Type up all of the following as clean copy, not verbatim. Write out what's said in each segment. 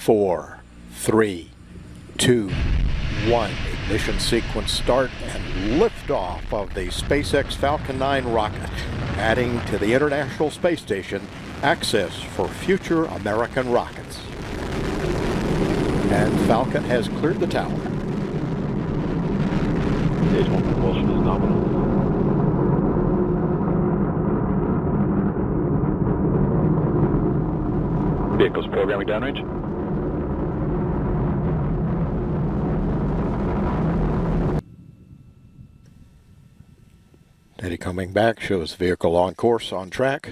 4, 3, 2, 1. Ignition sequence start and liftoff of the SpaceX Falcon 9 rocket, adding to the International Space Station access for future American rockets. And Falcon has cleared the tower. Stage 1 propulsion is nominal. Vehicles programming downrange. Data coming back shows vehicle on course, on track.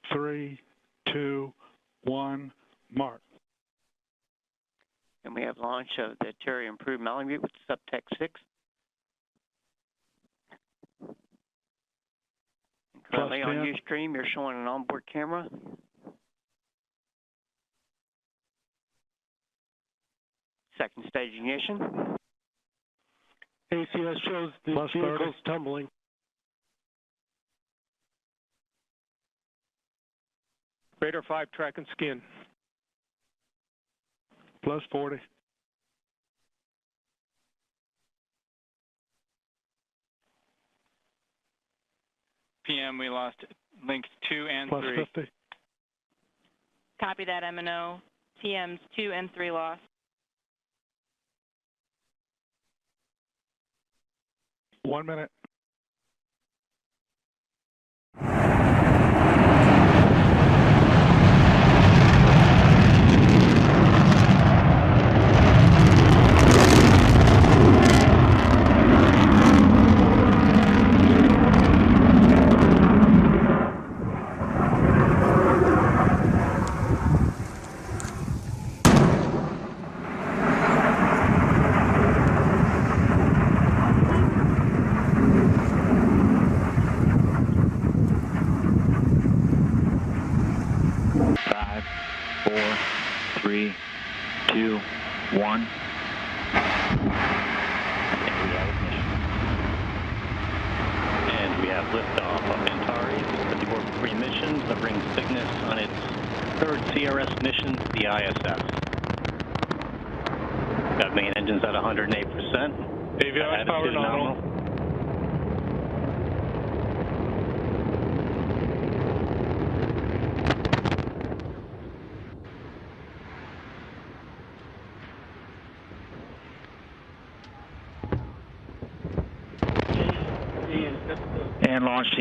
Three, two, one, mark. And we have launch of the Terry Improved Malamute with Subtech 6. Currently on Ustream, you're showing an onboard camera. Second stage ignition. ACS shows the vehicle's tumbling. Radar 5 track and skin. Plus 40. PM, we lost links 2 and Plus 3. 50. Copy that, M&O. TMs 2 and 3 lost. 1 minute.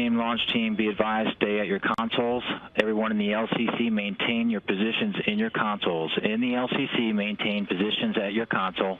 And launch team, be advised, stay at your consoles. Everyone in the LCC, maintain your positions in your consoles. In the LCC, maintain positions at your console.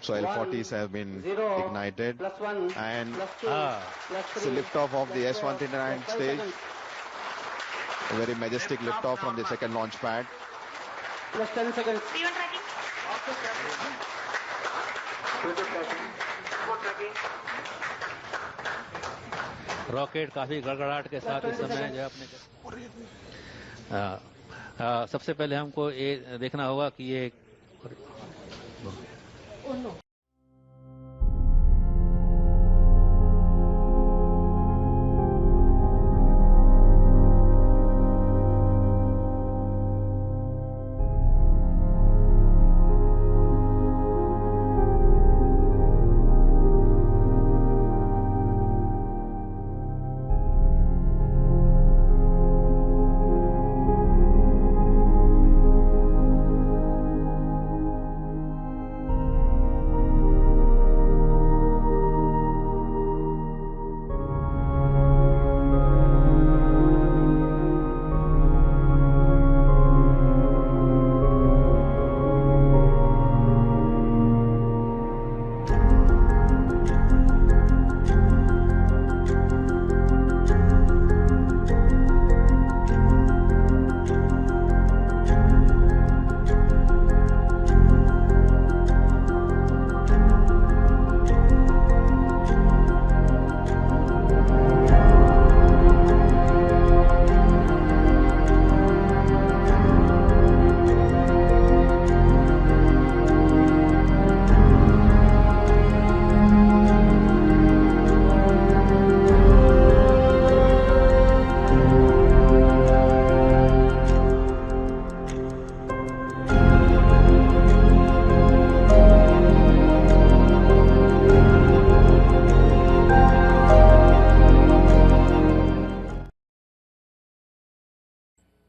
So L40s have been ignited, and it's a liftoff of the S-139 stage. A very majestic liftoff from the second launch pad. Plus 10 seconds. Rocket काफी गड़गड़ाहट के साथ इस समय जो है अपने सबसे पहले हमको ये देखना होगा कि ये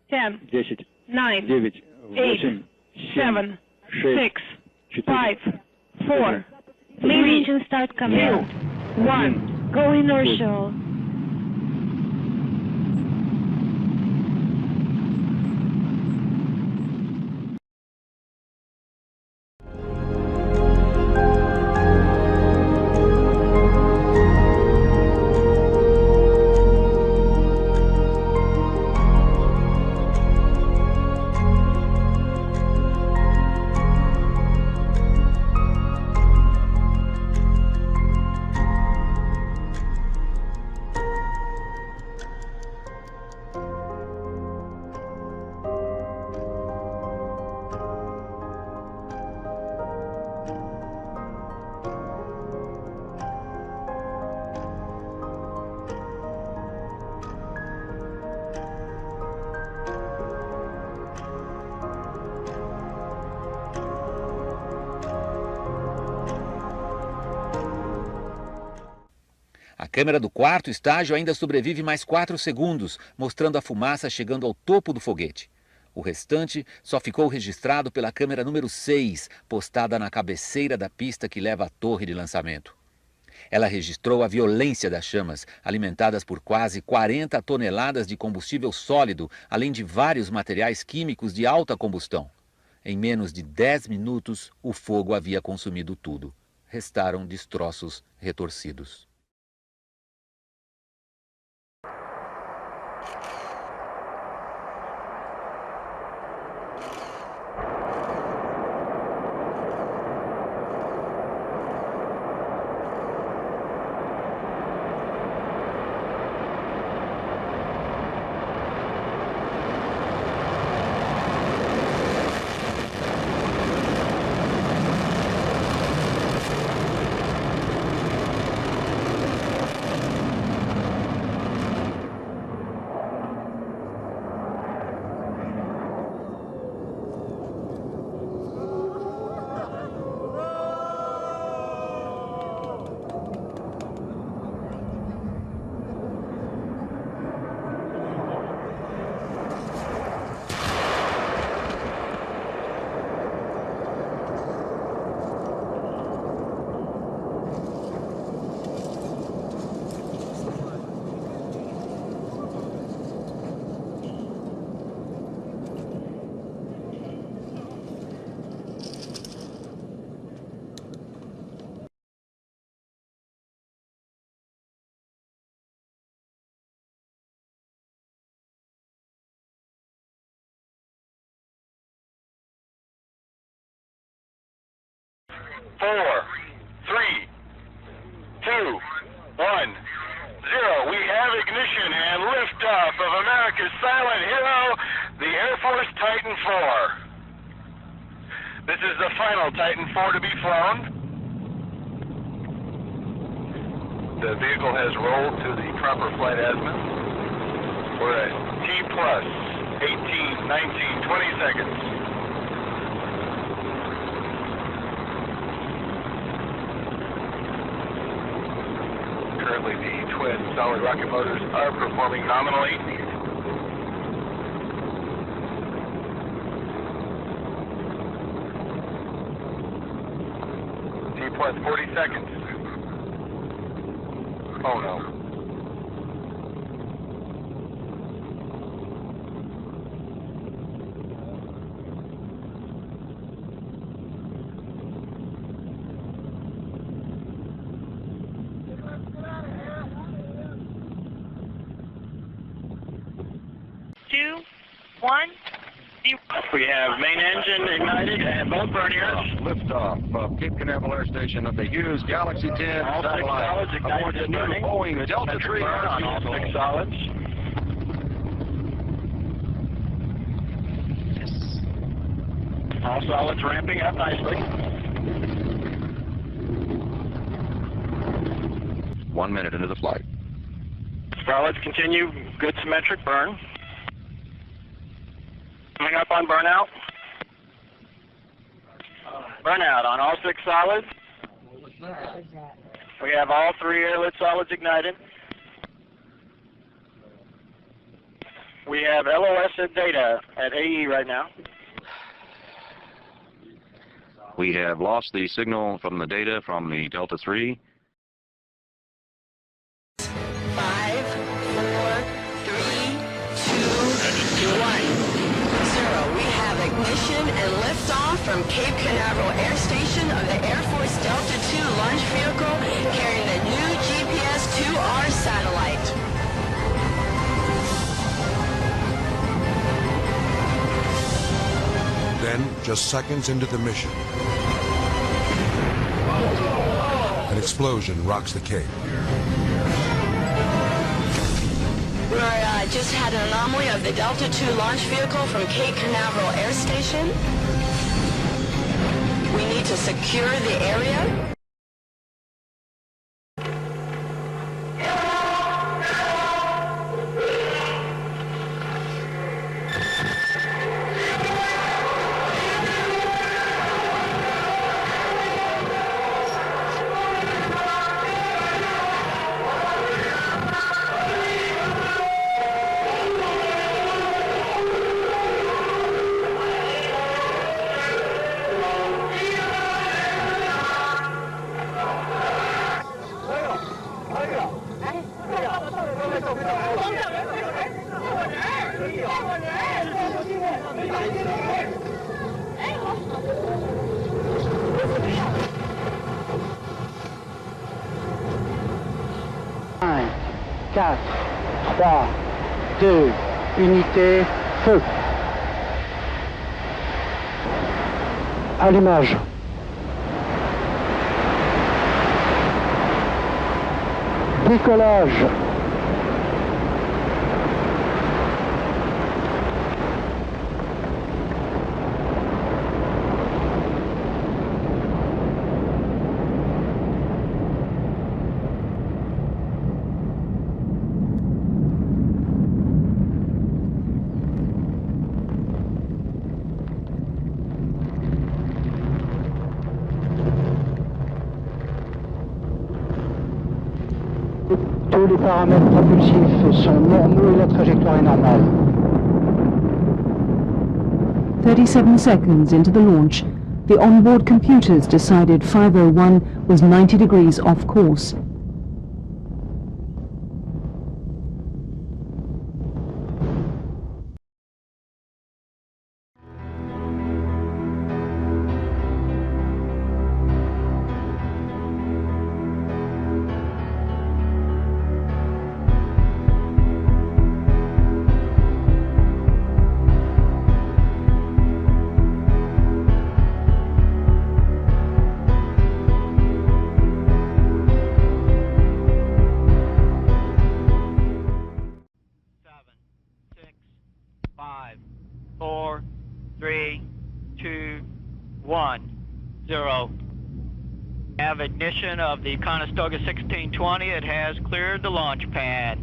Ten, 10, 9, 9, 8, 7, 6, 6, 5, 4, Main 3, engine start command. 1. Go inertial. A câmera do quarto estágio ainda sobrevive mais 4 segundos, mostrando a fumaça chegando ao topo do foguete. O restante só ficou registrado pela câmera número 6, postada na cabeceira da pista que leva à torre de lançamento. Ela registrou a violência das chamas, alimentadas por quase 40 toneladas de combustível sólido, além de vários materiais químicos de alta combustão. Em menos de 10 minutos, o fogo havia consumido tudo. Restaram destroços retorcidos. 4, 3, 2, 1, 0. We have ignition and liftoff of America's silent hero, the Air Force Titan IV. This is the final Titan IV to be flown. The vehicle has rolled to the proper flight azimuth. We're at T plus 18, 19, 20 seconds. Currently, the twin solid rocket motors are performing nominally. T plus 40 seconds. Oh no. Two, one, zero. We have main engine ignited and both verniers. Liftoff of Cape Canaveral Air Station of the Hughes Galaxy 10 satellite aboard the new Boeing Delta III on all 6 solids. All solids ramping up nicely. 1 minute into the flight. Solids continue good symmetric burn. Coming up on burnout. Burnout on all 6 solids. We have all 3 airlit solids ignited. We have LOS data at AE right now. We have lost the signal from the data from the Delta III. 5, 4, 3, 2, 1. We have ignition and liftoff from Cape Canaveral Air Station of the Air Force Delta II launch vehicle carrying the new GPS-2R satellite. Then, just seconds into the mission, an explosion rocks the Cape. We just had an anomaly of the Delta II launch vehicle from Cape Canaveral Air Station. We need to secure the area. Quatre, 3, 2, unité, feu. Allumage. Décollage. Tous les paramètres propulsifs sont normaux et la trajectoire est normale. 37 seconds into the launch, the onboard computers decided 501 was 90 degrees off course. 3, 2, 1, 0. Have ignition of the Conestoga 1620. It has cleared the launch pad.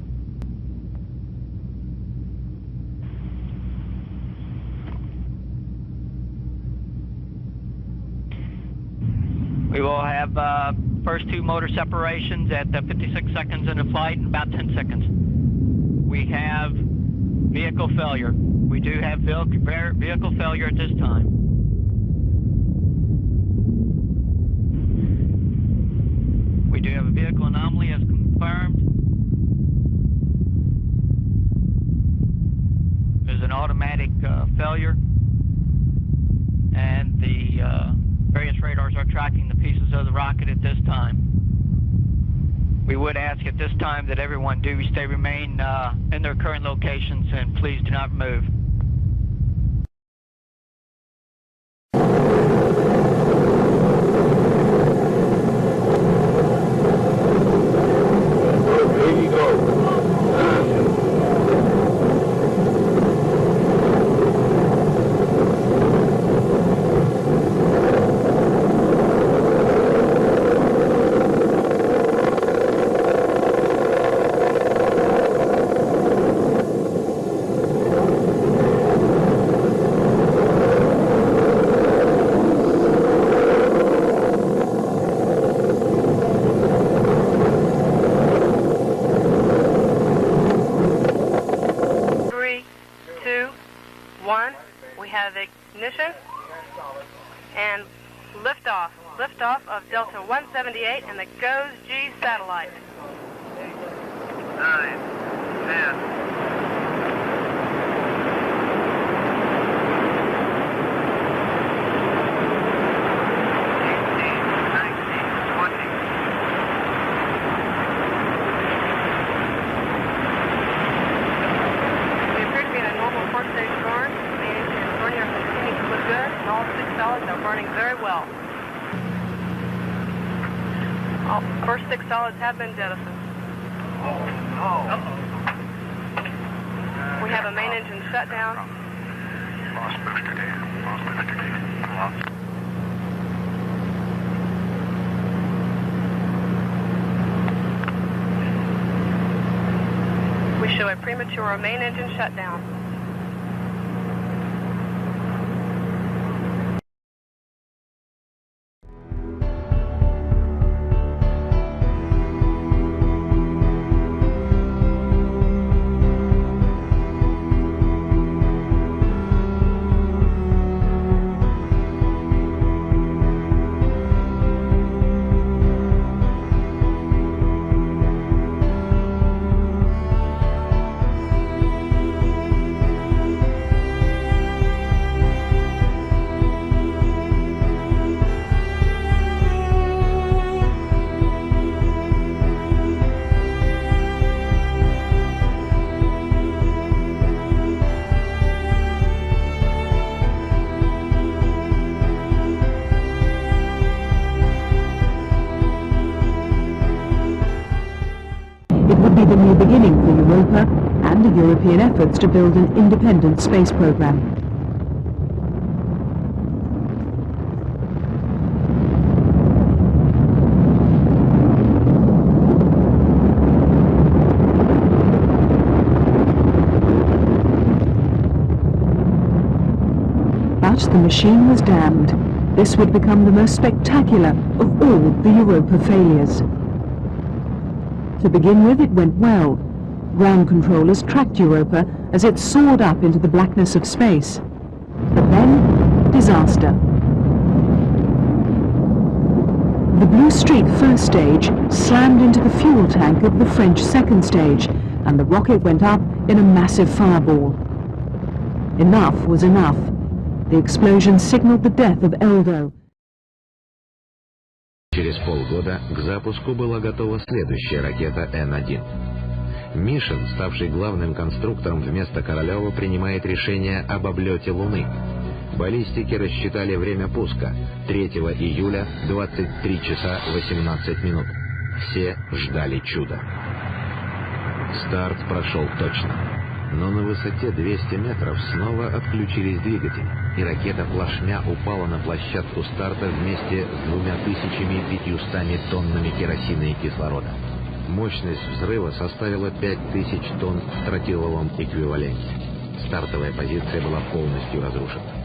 We will have first 2 motor separations at 56 seconds into flight and about 10 seconds. We have vehicle failure. We do have vehicle failure at this time. We do have a vehicle anomaly as confirmed. There's an automatic failure, and the various radars are tracking the pieces of the rocket at this time. We would ask at this time that everyone remain in their current locations, and please do not move. Ignition and liftoff. Liftoff of Delta 178 and the GOES-G satellite. 9, 10. 6 solids have been jettisoned. We have a main engine shutdown. We show a premature main engine shutdown. Be the new beginning for Europa and the European efforts to build an independent space program. But the machine was damned. This would become the most spectacular of all the Europa failures. To begin with, it went well. Ground controllers tracked Europa as it soared up into the blackness of space. But then, disaster. The Blue Streak first stage slammed into the fuel tank of the French second stage, and the rocket went up in a massive fireball. Enough was enough. The explosion signaled the death of Eldo. Через полгода к запуску была готова следующая ракета Н-1. Мишин, ставший главным конструктором вместо Королева, принимает решение об облете Луны. Баллистики рассчитали время пуска – 3 июля, 23 часа 18 минут. Все ждали чуда. Старт прошел точно. Но на высоте 200 метров снова отключились двигатели, и ракета плашмя упала на площадку старта вместе с 2500 тоннами керосина и кислорода. Мощность взрыва составила 5000 тонн в тротиловом эквиваленте. Стартовая позиция была полностью разрушена.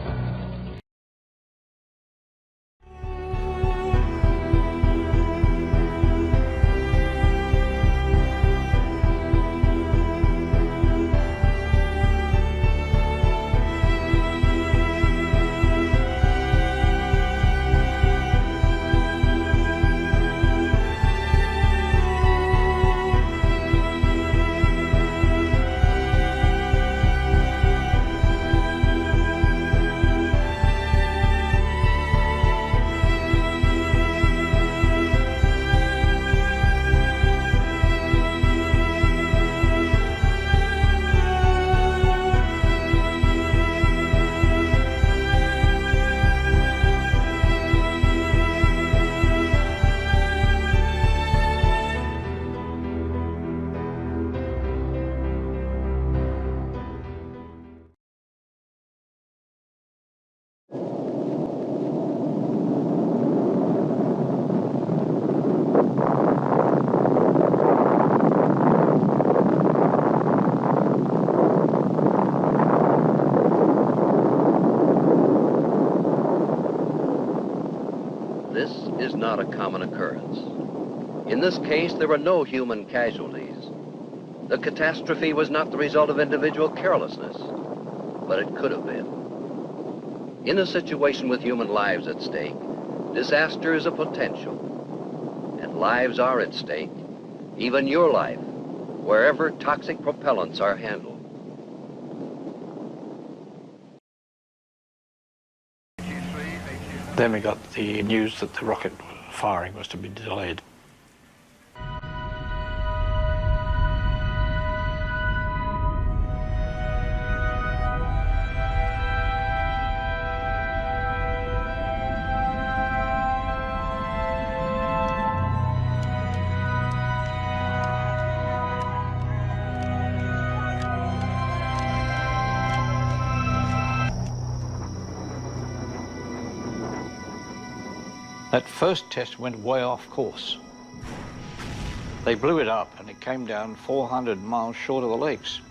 This is not a common occurrence. In this case, there were no human casualties. The catastrophe was not the result of individual carelessness, but it could have been. In a situation with human lives at stake, disaster is a potential, and lives are at stake, even your life, wherever toxic propellants are handled. Then we got the news that the rocket firing was to be delayed. That first test went way off course. They blew it up and it came down 400 miles short of the lakes.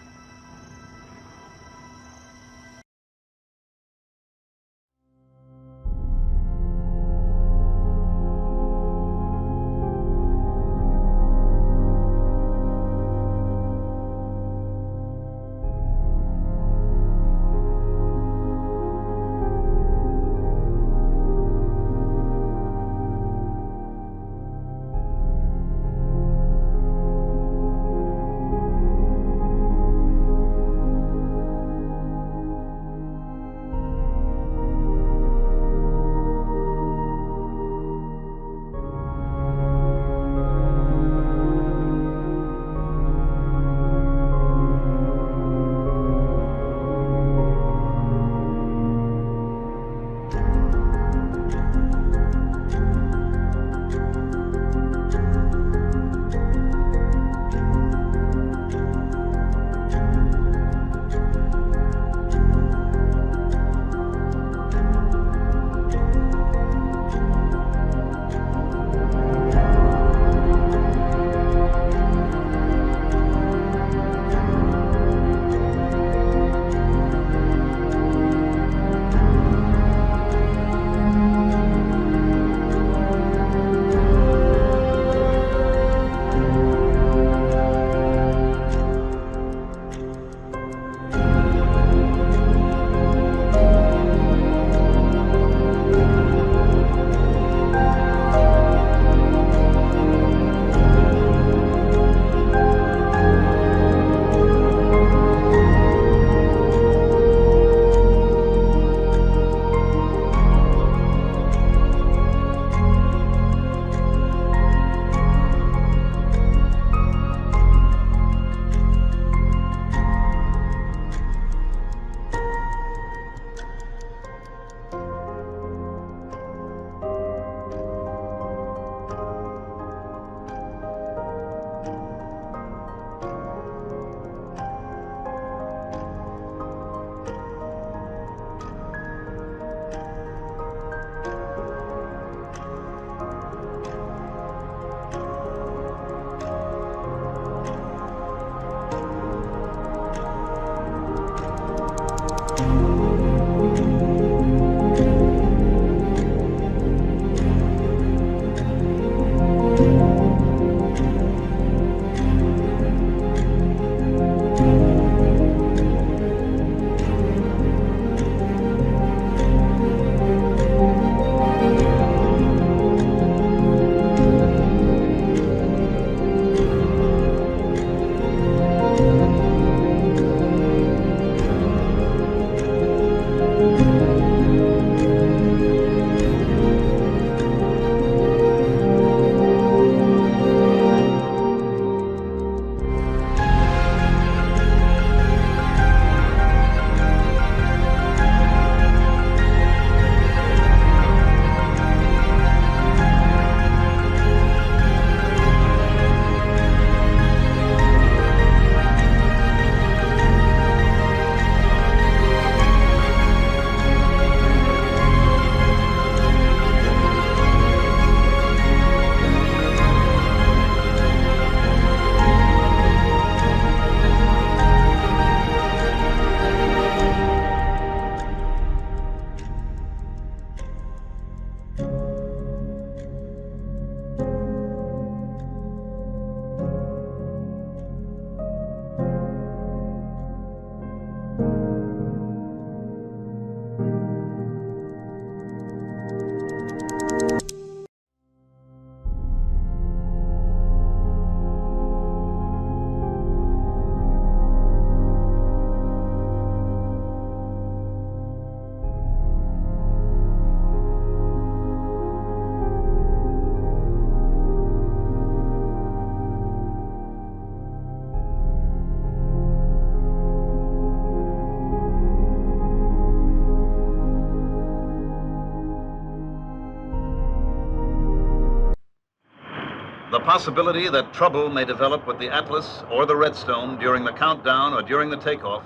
possibility that trouble may develop with the Atlas or the Redstone during the countdown or during the takeoff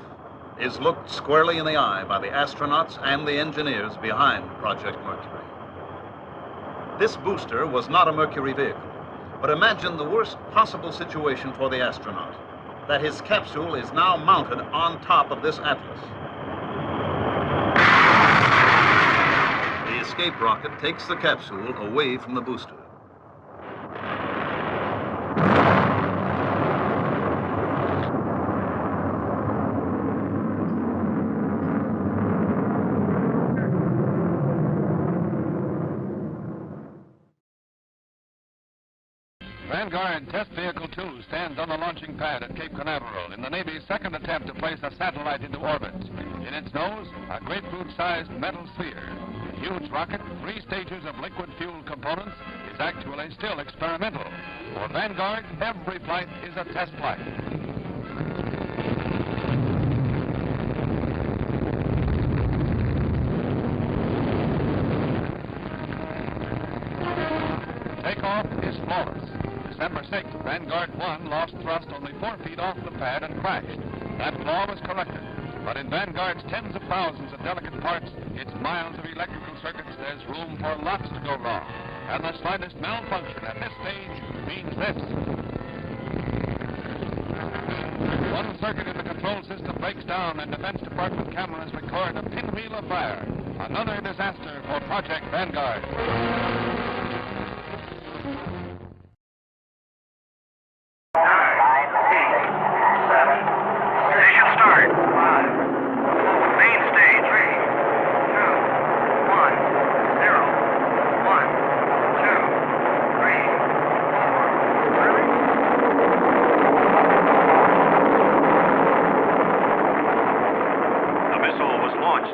is looked squarely in the eye by the astronauts and the engineers behind Project Mercury. This booster was not a Mercury vehicle, but imagine the worst possible situation for the astronaut, that his capsule is now mounted on top of this Atlas. The escape rocket takes the capsule away from the booster. Vanguard Test Vehicle 2 stands on the launching pad at Cape Canaveral in the Navy's second attempt to place a satellite into orbit. In its nose, a grapefruit-sized metal sphere. The huge rocket, 3 stages of liquid fuel components, is actually still experimental. For Vanguard, every flight is a test flight. Takeoff is flawless. December 6th, Vanguard 1 lost thrust only 4 feet off the pad and crashed. That flaw was corrected. But in Vanguard's tens of thousands of delicate parts, its miles of electrical circuits, there's room for lots to go wrong. And the slightest malfunction at this stage means this. One circuit in the control system breaks down and Defense Department cameras record a pinwheel of fire. Another disaster for Project Vanguard.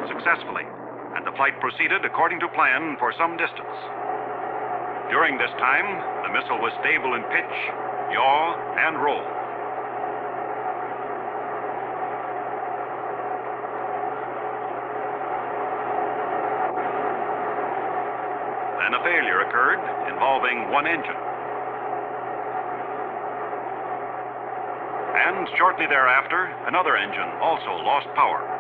Successfully, and the flight proceeded according to plan for some distance. During this time, the missile was stable in pitch, yaw, and roll. Then a failure occurred involving one engine. And shortly thereafter, another engine also lost power.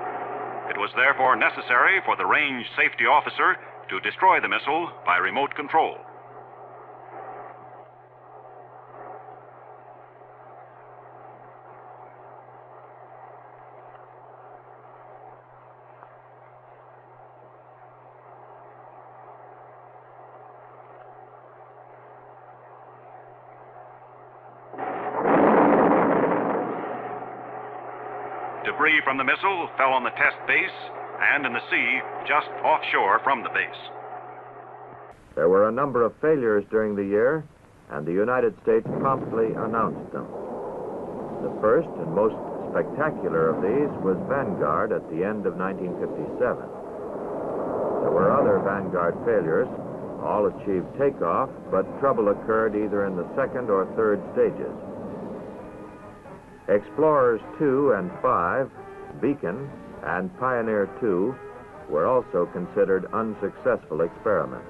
It was therefore necessary for the range safety officer to destroy the missile by remote control. Debris from the missile fell on the test base and in the sea just offshore from the base. There were a number of failures during the year, and the United States promptly announced them. The first and most spectacular of these was Vanguard at the end of 1957. There were other Vanguard failures. All achieved takeoff, but trouble occurred either in the second or third stages. Explorers 2 and 5, Beacon, and Pioneer 2 were also considered unsuccessful experiments.